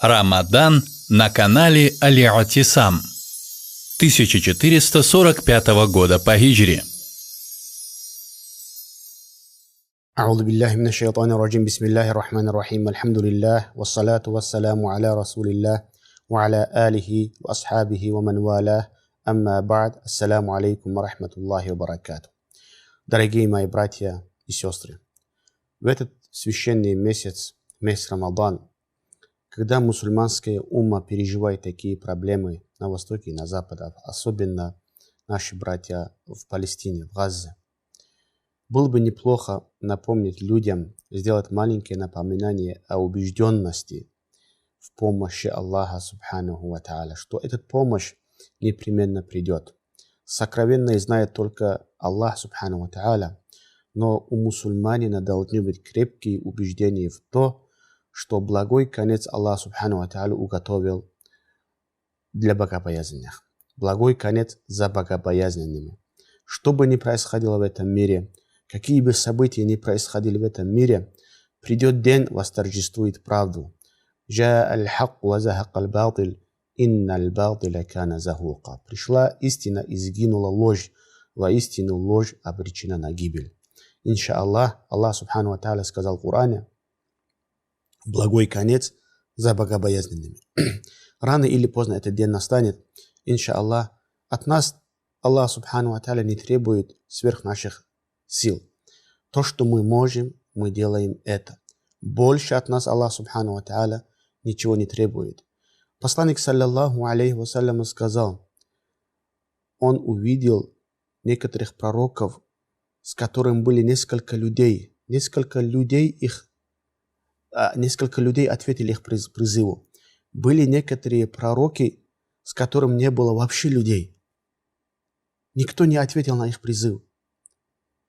Рамадан на канале Аль-Атисам 1445 года по хиджре. أعوذ بالله من الشيطان الرجيم بسم الله الرحمن الرحيم الحمد لله والصلاة والسلام على رسول الله وعلى آله وأصحابه ومن والاه أما بعد السلام عليكم ورحمة الله وبركاته. Дорогие мои братья и сестры, в этот священный месяц, месяц Рамадан, когда мусульманская умма переживает такие проблемы на Востоке и на Западе, особенно наши братья в Палестине, в Газе, было бы неплохо напомнить людям, сделать маленькое напоминание о убежденности в помощи Аллаха Субханаху ва Тааля, что эта помощь непременно придет. Сокровенное знает только Аллах Субханаху ва Тааля, но у мусульманина должны быть крепкие убеждения в то, что благой конец Аллах Субханаху ва Тааля уготовил для богобоязненных. Благой конец за богобоязненными. Что бы ни происходило в этом мире, какие бы события ни происходили в этом мире, придет день, восторжествует правду. Пришла истина и сгинула ложь. Воистину ложь обречена на гибель. Иншааллах, Аллах Субхану ва Тааля сказал в Коране: благой конец за богобоязненными. Рано или поздно этот день настанет. Иншааллах, от нас Аллах Субхану ва Тааля не требует сверх наших сил. То, что мы можем, мы делаем это. Больше от нас Аллах Субхану ва Тааля ничего не требует. Посланник саллаллаху алейхи вассалям сказал, он увидел некоторых пророков, с которыми были несколько людей. Несколько людей ответили их призыву. Были некоторые пророки, с которыми не было вообще людей. Никто не ответил на их призыв.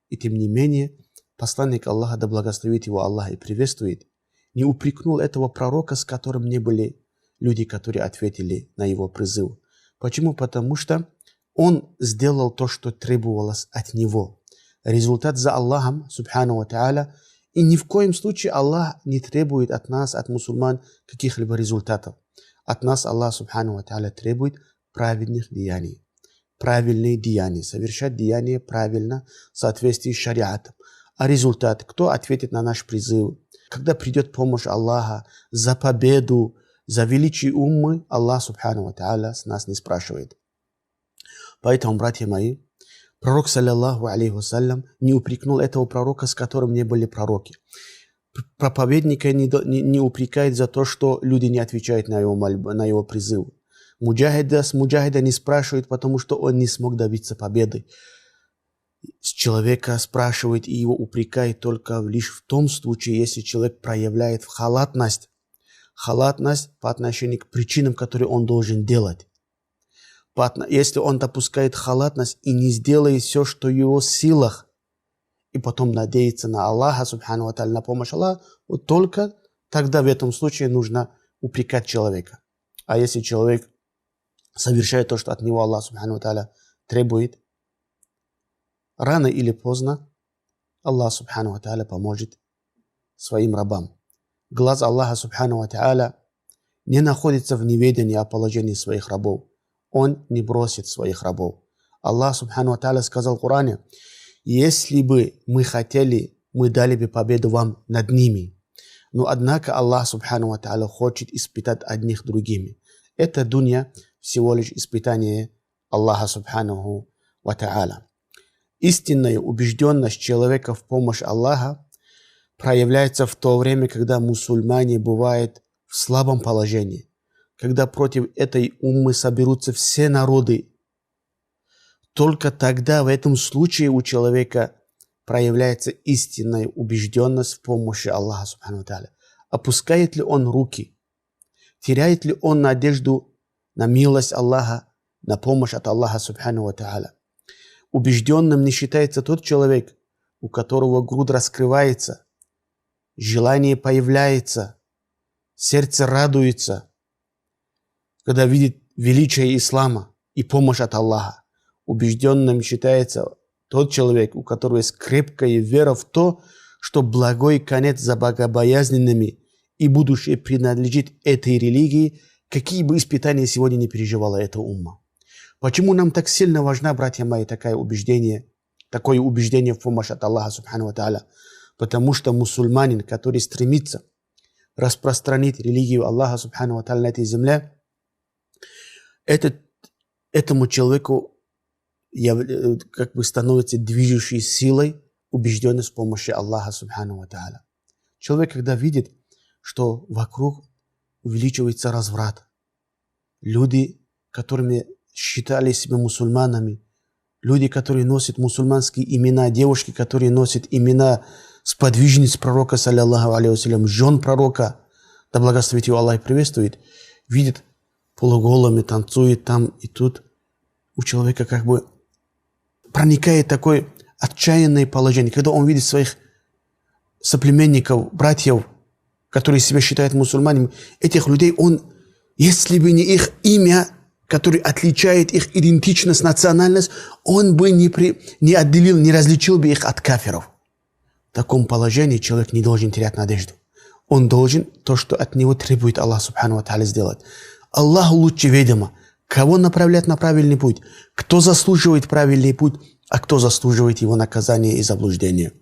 И тем не менее, посланник Аллаха, да благословит его Аллах и приветствует, не упрекнул этого пророка, с которым не были люди, которые ответили на его призыв. Почему? Потому что он сделал то, что требовалось от него. Результат за Аллахом, Субхану ва Тааля, и ни в коем случае Аллах не требует от нас, от мусульман, каких-либо результатов. От нас Аллах Субхану ва Тааля требует праведных деяний. Правильные деяния, совершать деяния правильно в соответствии с шариатом. А результат, кто ответит на наш призыв? Когда придет помощь Аллаха за победу, за величие уммы, Аллах Субхану ва Тааля с нас не спрашивает. Поэтому, братья мои, пророк, саллаллаху алейхи вассалям, не упрекнул этого пророка, с которым не были пророки. Проповедника не упрекает за то, что люди не отвечают на его призыв. Муджахида не спрашивает, потому что он не смог добиться победы. С человека спрашивает и его упрекает только лишь в том случае, если человек проявляет халатность по отношению к причинам, которые он должен делать. Если он допускает халатность и не сделает все, что в его силах, и потом надеется на Аллаха, Субхану ва Тааля, на помощь Аллаха, вот только тогда в этом случае нужно упрекать человека. А если человек совершает то, что от него Аллах Субхану ва Тааля требует, рано или поздно Аллах Субхану ва Тааля поможет своим рабам. Глаз Аллаха Субхану ва Тааля не находится в неведении о положении своих рабов. Он не бросит своих рабов. Аллах Субхану ва Тааля сказал в Коране: если бы мы хотели, мы дали бы победу вам над ними. Но однако Аллах Субхану ва Тааля хочет испытать одних другими. Это дунья всего лишь испытание Аллаха Субхану ва Тааля. Истинная убежденность человека в помощь Аллаха проявляется в то время, когда мусульмане бывают в слабом положении, когда против этой уммы соберутся все народы. Только тогда в этом случае у человека проявляется истинная убежденность в помощи Аллаха Субхану ва Тааля. Опускает ли он руки? Теряет ли он надежду на милость Аллаха, на помощь от Аллаха Субхану ва Тааля? Убежденным не считается тот человек, у которого грудь раскрывается, желание появляется, сердце радуется, когда видит величие ислама и помощь от Аллаха. Убежденным считается тот человек, у которого есть крепкая вера в то, что благой конец за богобоязненными и будущее принадлежит этой религии, какие бы испытания сегодня не переживала эта умма. Почему нам так сильно важна, братья мои, такое убеждение в помощь от Аллаха Субхану ва Тааля? Потому что мусульманин, который стремится распространить религию Аллаха Субхану ва Тааля на этой земле, этому человеку как бы становится движущей силой убежденность в помощи Аллаха Субхану ва Тааля. Человек, когда видит, что вокруг увеличивается разврат, люди, которыми считали себя мусульманами, люди, которые носят мусульманские имена, девушки, которые носят имена сподвижниц пророка, саллаллаху алейхи вассалям, жен пророка, да благословит его Аллах и приветствует, видит полуголыми, танцует там и тут. У человека как бы проникает такое отчаянное положение, когда он видит своих соплеменников, братьев, которые себя считают мусульманами, этих людей, если бы не их имя, которое отличает их идентичность, национальность, он бы не отделил, не различил бы их от кафиров. В таком положении человек не должен терять надежду. Он должен то, что от него требует Аллах Субхану ва Тааля, сделать. Аллаху лучше ведомо, кого направлять на правильный путь, кто заслуживает правильный путь, а кто заслуживает его наказания и заблуждения.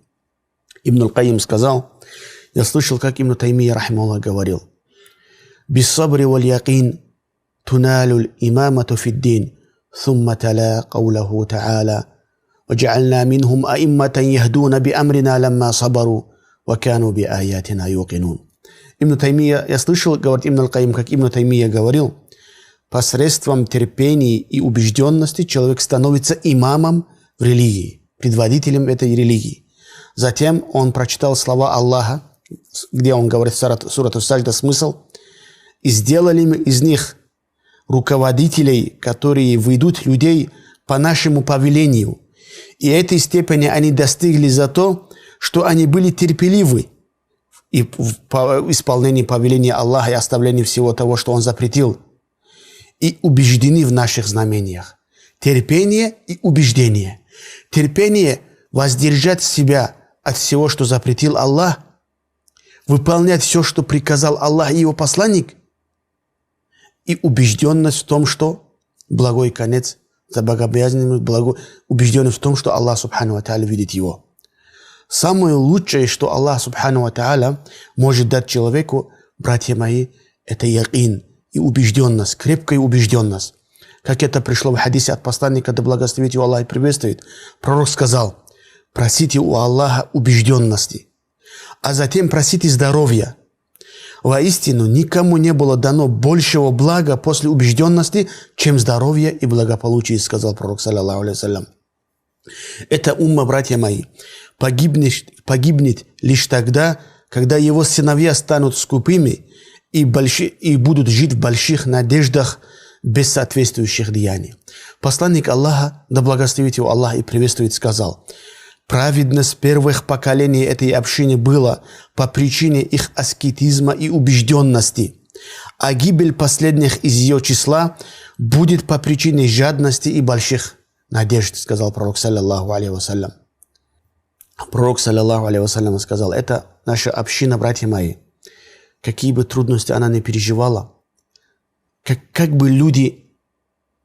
Ибн Аль-Каим сказал, я слышал, как Ибн Таймия рахимахуллах говорил: «Биссабри валь якин туналу имамату фиддин, thumma тала каулаху та'аля, ваджа'альна минхум аимматан яхдуна би амрина ламма сабару, ва кану би аятина юкинун». Ибн Таймия, я слышал, говорит Ибн Аль-Каим, как Ибн Таймия говорил, посредством терпения и убежденности человек становится имамом в религии, предводителем этой религии. Затем он прочитал слова Аллаха, где он говорит, сурат Ас-Саджда, смысл: «И сделали мы из них руководителей, которые ведут людей по нашему повелению. И этой степени они достигли за то, что они были терпеливы и в исполнении повеления Аллаха и оставлении всего того, что Он запретил, и убеждены в наших знамениях». Терпение и убеждение. Терпение – воздержать себя от всего, что запретил Аллах, выполнять все, что приказал Аллах и Его посланник, и убежденность в том, что благой конец за богобоязненным, убежденность в том, что Аллах Субхану ва Тааля видит его. Самое лучшее, что Аллах Субхану ва Тааля может дать человеку, братья мои, это якин и убежденность, крепкая убежденность. Как это пришло в хадисе от посланника, да благословит его Аллах и приветствует. Пророк сказал: просите у Аллаха убежденности, а затем просите здоровья. Воистину, никому не было дано большего блага после убежденности, чем здоровье и благополучие, сказал пророк, саллаллаху алейхи вассалям. Эта умма, братья мои, погибнет лишь тогда, когда его сыновья станут скупыми и будут жить в больших надеждах без соответствующих деяний. Посланник Аллаха, да благословит его Аллах и приветствует, сказал: праведность первых поколений этой общины была по причине их аскетизма и убежденности, а гибель последних из ее числа будет по причине жадности и больших надежд, сказал пророк, саллаллаху алейхи вассалям. Пророк, саллаллаху алейхи вассалям, сказал: это наша община, братья мои, какие бы трудности она ни переживала, как бы люди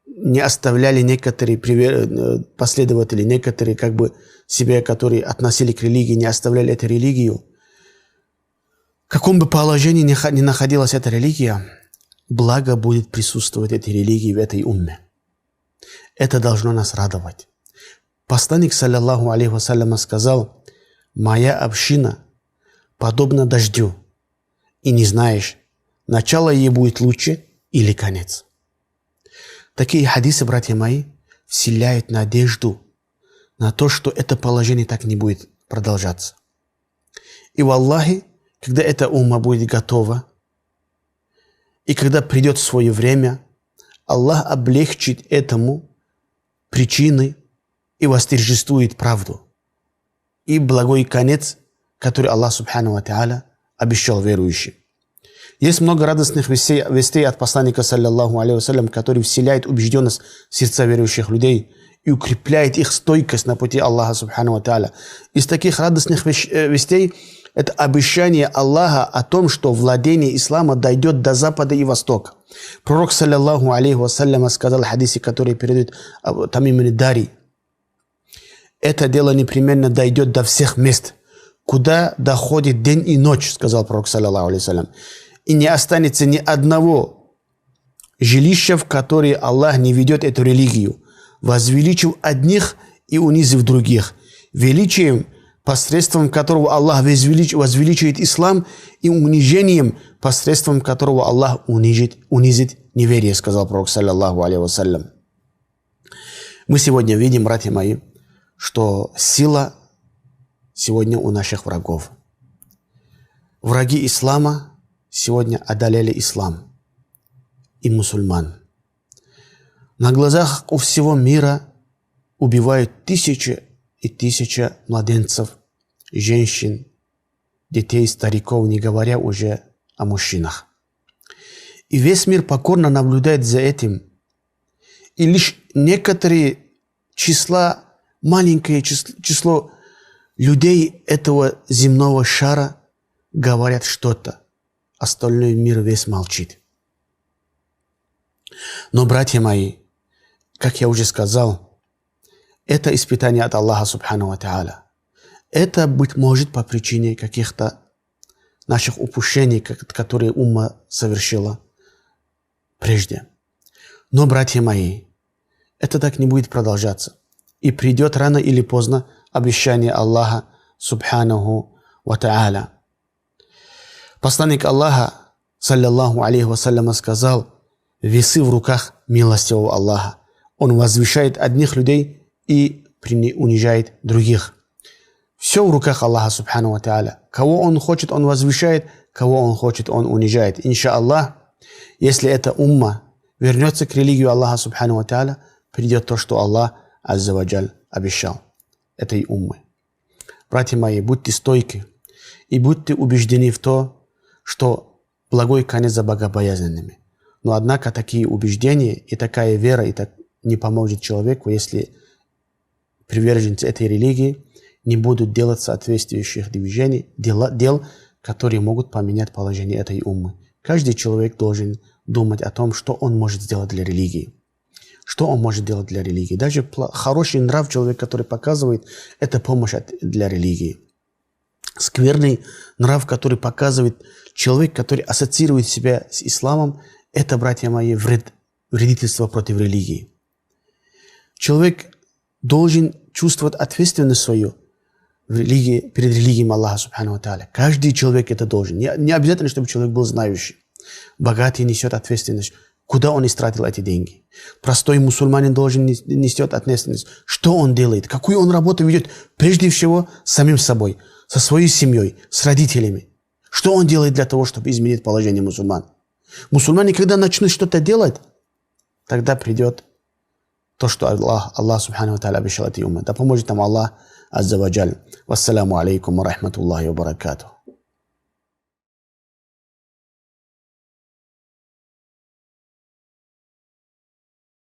не оставляли некоторые последователи, некоторые как бы себя, которые относили к религии, не оставляли эту религию, в каком бы положении ни находилась эта религия, благо будет присутствовать этой религии в этой умме. Это должно нас радовать. Посланник, саллаллаху алейхи вассалям, сказал: моя община подобна дождю, и не знаешь, начало ей будет лучше или конец. Такие хадисы, братья мои, вселяют надежду на то, что это положение так не будет продолжаться. И в Аллахе, когда эта умма будет готова, и когда придет свое время, Аллах облегчит этому причины и восторжествует правду. И благой конец, который Аллах Субхану ва Тааля обещал верующим. Есть много радостных вестей от посланника, саллаллаху алейхи вассалям, который вселяет убежденность в сердца верующих людей и укрепляет их стойкость на пути Аллаха Субхану ва Тааля. Из таких радостных вестей Это обещание Аллаха о том, что владение ислама дойдет до запада и востока. Пророк, саллиллаху алейхи вассалям, сказал в хадисе, который передает Тамим ад-Дари: это дело непременно дойдет до всех мест, куда доходит день и ночь, сказал пророк, саллиллаху алейхи вассалям. И не останется ни одного жилища, в которое Аллах не ведет эту религию, возвеличив одних и унизив других, величием, посредством которого Аллах возвеличивает ислам, и унижением, посредством которого Аллах унизит неверие, сказал пророк, саллиллаху алейхи вассалям. Мы сегодня видим, братья мои, что сила сегодня у наших врагов. Враги ислама сегодня одолели ислам и мусульман. На глазах у всего мира убивают тысячи и тысячи младенцев, женщин, детей, стариков, не говоря уже о мужчинах. И весь мир покорно наблюдает за этим. И лишь некоторые маленькое число людей этого земного шара говорят что-то. Остальной мир весь молчит. Но, братья мои, как я уже сказал, это испытание от Аллаха субхану ва тааля. Это, быть может, по причине каких-то наших упущений, которые умма совершила прежде. Но, братья мои, это так не будет продолжаться. И придет рано или поздно обещание Аллаха субханаху ва тааля. Посланник Аллаха, саллиллаху алейхи вассалям, сказал: весы в руках милостивого Аллаха. Он возвышает одних людей и унижает других. Все в руках Аллаха субхану ва тааля. Кого Он хочет, Он возвышает, кого Он хочет, Он унижает. Иншааллах, если эта умма вернется к религии Аллаха субхану ва тааля, придет то, что Аллах азза ва джаль обещал этой уммы. Братья мои, будьте стойки и будьте убеждены в то, что благой конец за богобоязненными. Но однако такие убеждения и такая вера не поможет человеку, если приверженцы этой религии не будут делать соответствующих движений, дел, которые могут поменять положение этой уммы. Каждый человек должен думать о том, что он может сделать для религии. Что он может делать для религии. Даже хороший нрав человека, который показывает, это помощь для религии. Скверный нрав, который показывает человек, который ассоциирует себя с исламом, это, братья мои, вредительство против религии. Человек должен чувствовать ответственность свою перед религией Аллаха субхану ва тааля. Каждый человек это должен. Не обязательно, чтобы человек был знающий. Богатый несет ответственность. Куда он истратил эти деньги? Простой мусульманин должен несет ответственность. Что он делает? Какую он работу ведет? Прежде всего, с самим собой, со своей семьей, с родителями. Что он делает для того, чтобы изменить положение мусульман? Мусульмане, когда начнут что-то делать, тогда придет то, что Аллах субхану ва тааля обещал этой умме. Да поможет нам Аллах азза ва джаль. Вассаламу алейкум ва рахматуллахи ва баракатух.